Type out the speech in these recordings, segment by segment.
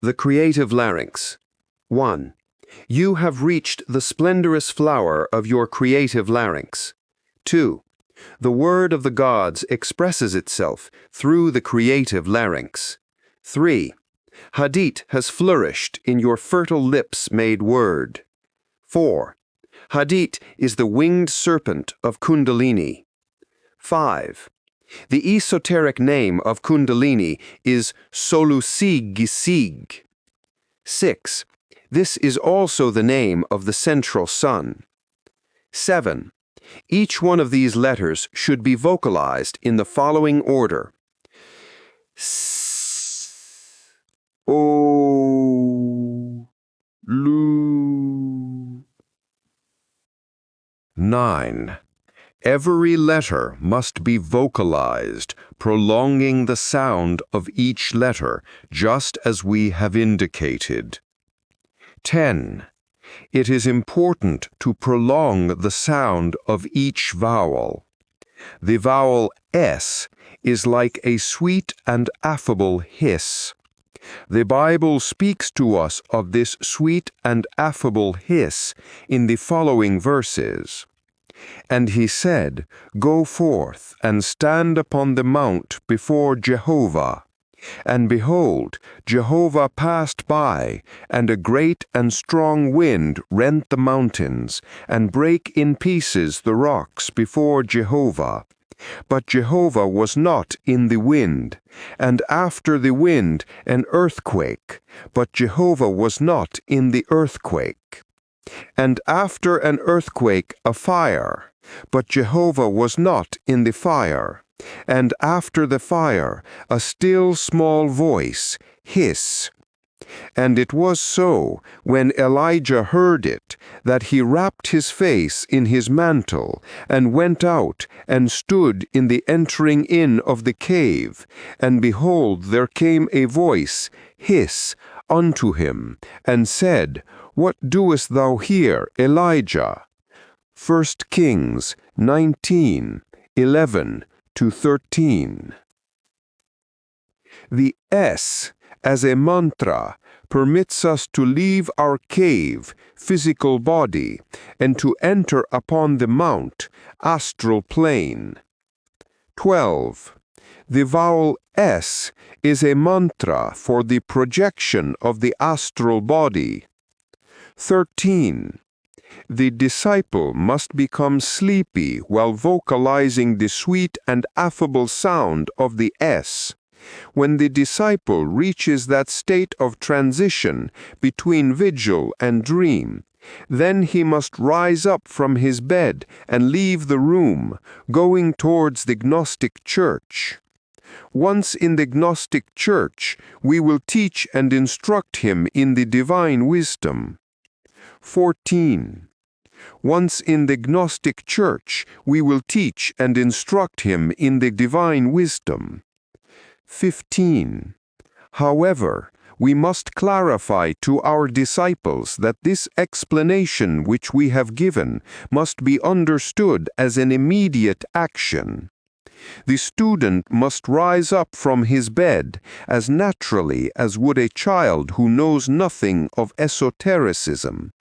The creative larynx. 1. You have reached the splendorous flower of your creative larynx. 2. The word of the gods expresses itself through the creative larynx. 3. Hadit has flourished in your fertile lips made word. 4. Hadit is the winged serpent of Kundalini. 5. The esoteric name of Kundalini is Solusigisig. 6. This is also the name of the central sun. 7. Each one of these letters should be vocalized in the following order. S, O, Lu. 9. Every letter must be vocalized, prolonging the sound of each letter, just as we have indicated. 10. It is important to prolong the sound of each vowel. The vowel S is like a sweet and affable hiss. The Bible speaks to us of this sweet and affable hiss in the following verses. And he said, Go forth and stand upon the mount before Jehovah. And behold, Jehovah passed by, and a great and strong wind rent the mountains, and brake in pieces the rocks before Jehovah. But Jehovah was not in the wind, and after the wind an earthquake, but Jehovah was not in the earthquake. And after an earthquake a fire, but Jehovah was not in the fire. And after the fire a still small voice, hiss. And it was so, when Elijah heard it, that he wrapped his face in his mantle, and went out, and stood in the entering in of the cave. And behold, there came a voice, hiss, unto him, and said, What doest thou here, Elijah? 1 Kings 19:11-13. The S, as a mantra, permits us to leave our cave, physical body, and to enter upon the mount, astral plane. 12. The vowel S is a mantra for the projection of the astral body. 13. The disciple must become sleepy while vocalizing the sweet and affable sound of the S. When the disciple reaches that state of transition between vigil and dream, then he must rise up from his bed and leave the room, going towards the Gnostic Church. Once in the Gnostic Church, we will teach and instruct him in the divine wisdom. 14. Once in the Gnostic Church, we will teach and instruct him in the divine wisdom. 15. However, we must clarify to our disciples that this explanation which we have given must be understood as an immediate action. The student must rise up from his bed as naturally as would a child who knows nothing of esotericism.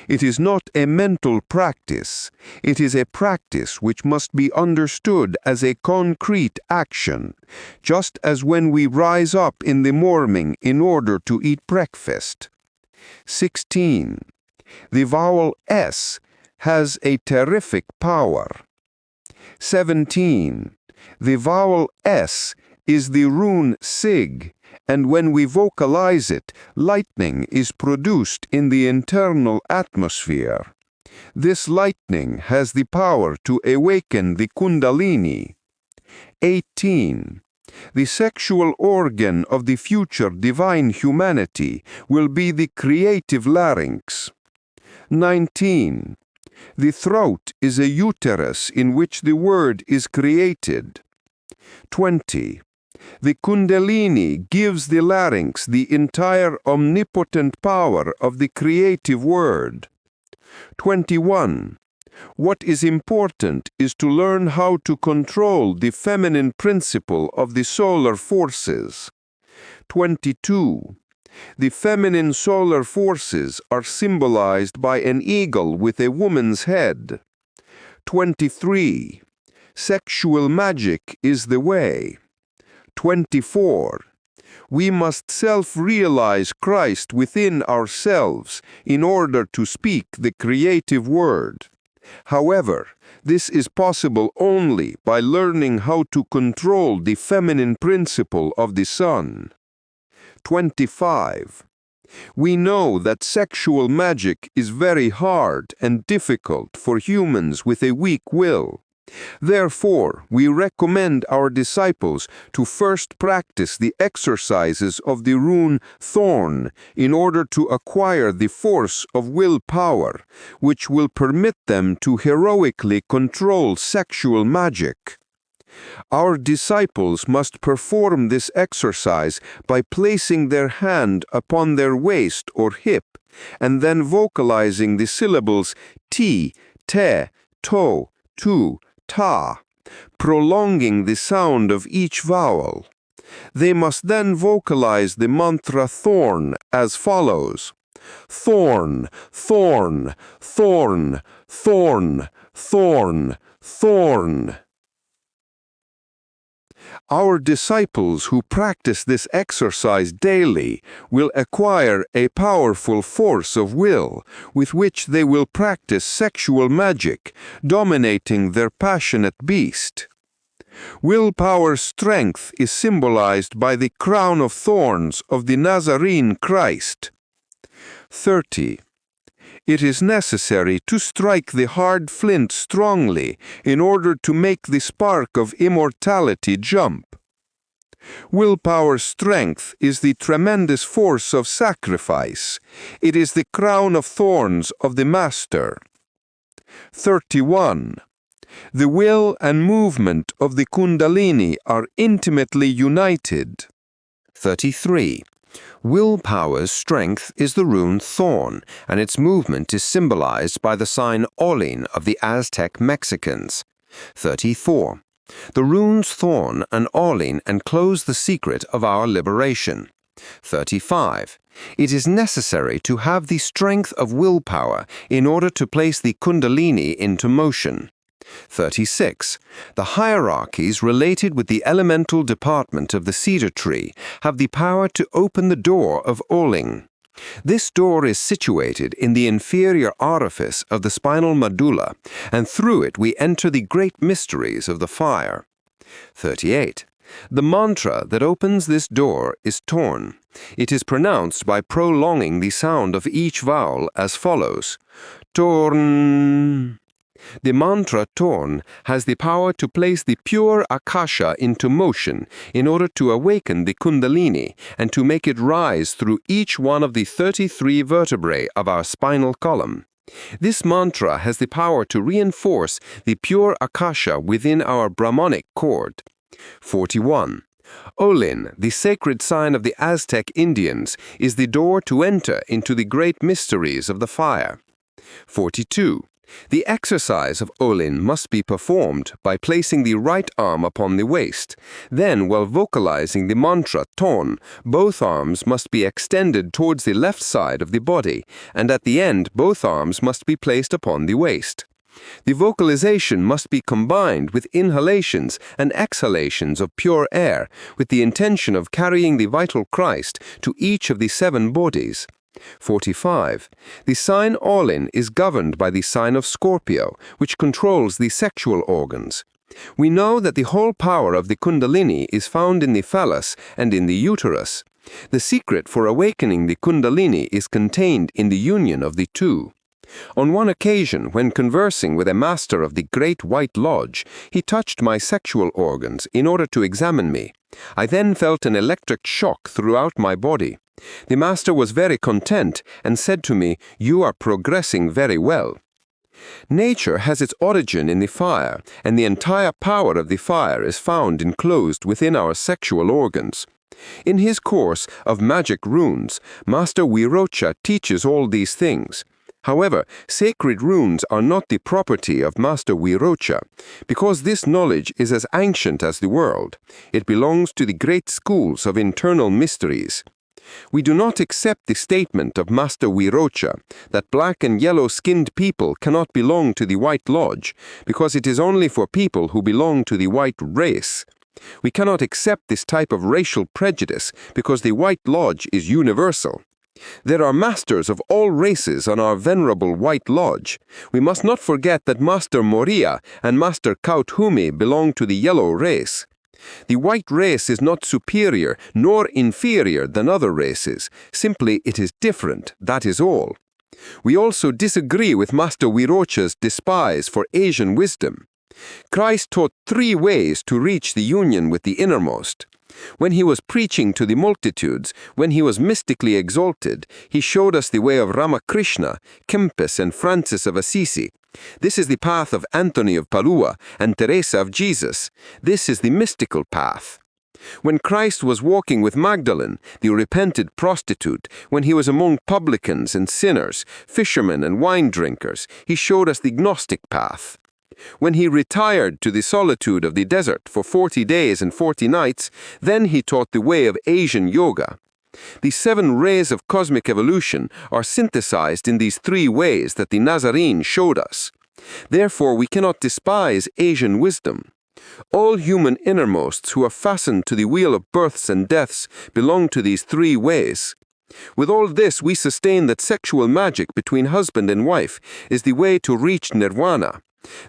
It is not a mental practice. It is a practice which must be understood as a concrete action, just as when we rise up in the morning in order to eat breakfast. 16. The vowel S has a terrific power. 17. The vowel S is the rune Sig, and when we vocalize it, lightning is produced in the internal atmosphere. This lightning has the power to awaken the Kundalini. 18. The sexual organ of the future divine humanity will be the creative larynx. 19. The throat is a uterus in which the word is created. 20. The Kundalini gives the larynx the entire omnipotent power of the creative word. 21. What is important is to learn how to control the feminine principle of the solar forces. 22. The feminine solar forces are symbolized by an eagle with a woman's head. 23. Sexual magic is the way. 24. We must self-realize Christ within ourselves in order to speak the creative word. However, this is possible only by learning how to control the feminine principle of the sun. 25. We know that sexual magic is very hard and difficult for humans with a weak will. Therefore, we recommend our disciples to first practice the exercises of the rune Thorn in order to acquire the force of willpower, which will permit them to heroically control sexual magic. Our disciples must perform this exercise by placing their hand upon their waist or hip, and then vocalizing the syllables ti, te, to, tu, ta, prolonging the sound of each vowel. They must then vocalize the mantra Thorn as follows: Thorn, thorn, thorn, thorn, thorn, thorn. Our disciples who practice this exercise daily will acquire a powerful force of will with which they will practice sexual magic, dominating their passionate beast. Willpower strength is symbolized by the crown of thorns of the Nazarene Christ. 30. It is necessary to strike the hard flint strongly in order to make the spark of immortality jump. Willpower strength is the tremendous force of sacrifice. It is the crown of thorns of the Master. 31. The will and movement of the Kundalini are intimately united. 33. Willpower's strength is the rune Thorn, and its movement is symbolized by the sign Olin of the Aztec Mexicans. 34. The runes Thorn and Olin enclose the secret of our liberation. 35. It is necessary to have the strength of willpower in order to place the Kundalini into motion. 36. The hierarchies related with the elemental department of the cedar tree have the power to open the door of Oling. This door is situated in the inferior orifice of the spinal medulla, and through it we enter the great mysteries of the fire. 38. The mantra that opens this door is Torn. It is pronounced by prolonging the sound of each vowel as follows: Torn. The mantra Torn has the power to place the pure akasha into motion in order to awaken the Kundalini and to make it rise through each one of the 33 vertebrae of our spinal column. This mantra has the power to reinforce the pure akasha within our Brahmanic cord. 41. Olin, the sacred sign of the Aztec Indians, is the door to enter into the great mysteries of the fire. 42. The exercise of Olin must be performed by placing the right arm upon the waist. Then, while vocalizing the mantra Ton, both arms must be extended towards the left side of the body, and at the end both arms must be placed upon the waist. The vocalization must be combined with inhalations and exhalations of pure air, with the intention of carrying the vital Christ to each of the 7 bodies. 45. The sign Olin is governed by the sign of Scorpio, which controls the sexual organs. We know that the whole power of the Kundalini is found in the phallus and in the uterus. The secret for awakening the Kundalini is contained in the union of the two. On one occasion, when conversing with a master of the Great White Lodge, he touched my sexual organs in order to examine me. I then felt an electric shock throughout my body. The master was very content and said to me, "You are progressing very well." Nature has its origin in the fire, and the entire power of the fire is found enclosed within our sexual organs. In his course of magic runes, Master Wirocha teaches all these things. However, sacred runes are not the property of Master Wirocha, because this knowledge is as ancient as the world. It belongs to the great schools of internal mysteries. We do not accept the statement of Master Wirocha that black and yellow-skinned people cannot belong to the White Lodge because it is only for people who belong to the white race. We cannot accept this type of racial prejudice because the White Lodge is universal. There are masters of all races on our venerable White Lodge. We must not forget that Master Moria and Master Kauthumi belong to the yellow race. The white race is not superior nor inferior than other races. Simply it is different, that is all. We also disagree with Master Wirocha's despise for Asian wisdom. Christ taught 3 ways to reach the union with the innermost. When he was preaching to the multitudes, when he was mystically exalted, he showed us the way of Ramakrishna, Kempis, and Francis of Assisi. This is the path of Anthony of Padua and Teresa of Jesus. This is the mystical path. When Christ was walking with Magdalene, the repented prostitute, when he was among publicans and sinners, fishermen and wine drinkers, he showed us the Gnostic path. When he retired to the solitude of the desert for 40 days and 40 nights, then he taught the way of Asian yoga. The 7 rays of cosmic evolution are synthesized in these 3 ways that the Nazarene showed us. Therefore, we cannot despise Asian wisdom. All human innermosts who are fastened to the wheel of births and deaths belong to these 3 ways. With all this, we sustain that sexual magic between husband and wife is the way to reach Nirvana.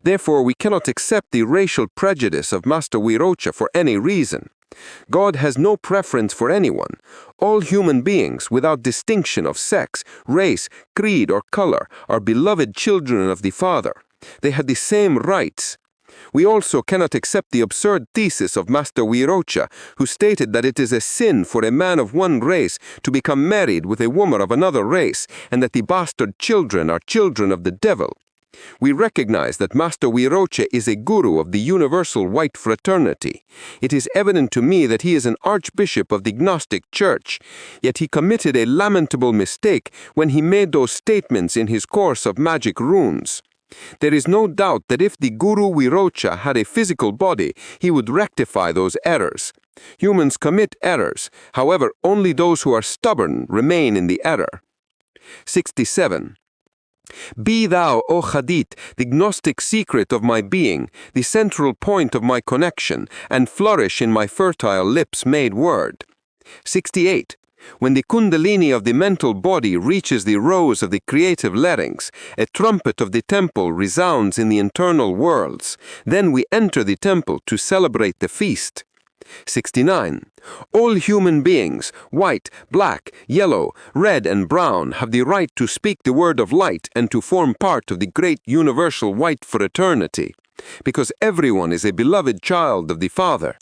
Therefore, we cannot accept the racial prejudice of Master Wirocha for any reason. God has no preference for anyone. All human beings, without distinction of sex, race, creed, or color, are beloved children of the Father. They have the same rights. We also cannot accept the absurd thesis of Master Wirocha, who stated that it is a sin for a man of one race to become married with a woman of another race, and that the bastard children are children of the devil. We recognize that Master Wirocha is a guru of the universal white fraternity. It is evident to me that he is an archbishop of the Gnostic Church, yet he committed a lamentable mistake when he made those statements in his course of magic runes. There is no doubt that if the Guru Wirocha had a physical body, he would rectify those errors. Humans commit errors, however, only those who are stubborn remain in the error. 67. Be thou, O Hadith, the Gnostic secret of my being, the central point of my connection, and flourish in my fertile lips made word. 68. When the Kundalini of the mental body reaches the rose of the creative larynx, a trumpet of the temple resounds in the internal worlds. Then we enter the temple to celebrate the feast. 69. All human beings, white, black, yellow, red, and brown, have the right to speak the word of light and to form part of the great universal white fraternity, because everyone is a beloved child of the Father.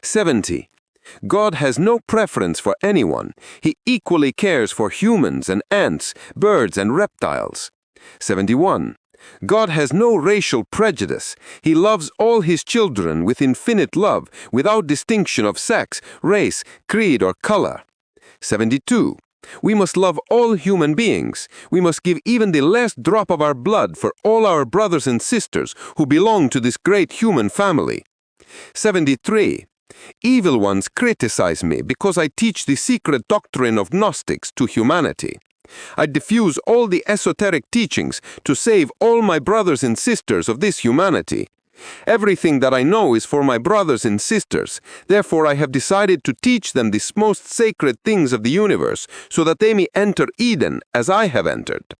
70. God has no preference for anyone. He equally cares for humans and ants, birds and reptiles. 71. God has no racial prejudice. He loves all his children with infinite love, without distinction of sex, race, creed, or color. 72. We must love all human beings. We must give even the last drop of our blood for all our brothers and sisters who belong to this great human family. 73. Evil ones criticize me because I teach the secret doctrine of Gnostics to humanity. I diffuse all the esoteric teachings to save all my brothers and sisters of this humanity. Everything that I know is for my brothers and sisters. Therefore, I have decided to teach them the most sacred things of the universe so that they may enter Eden as I have entered.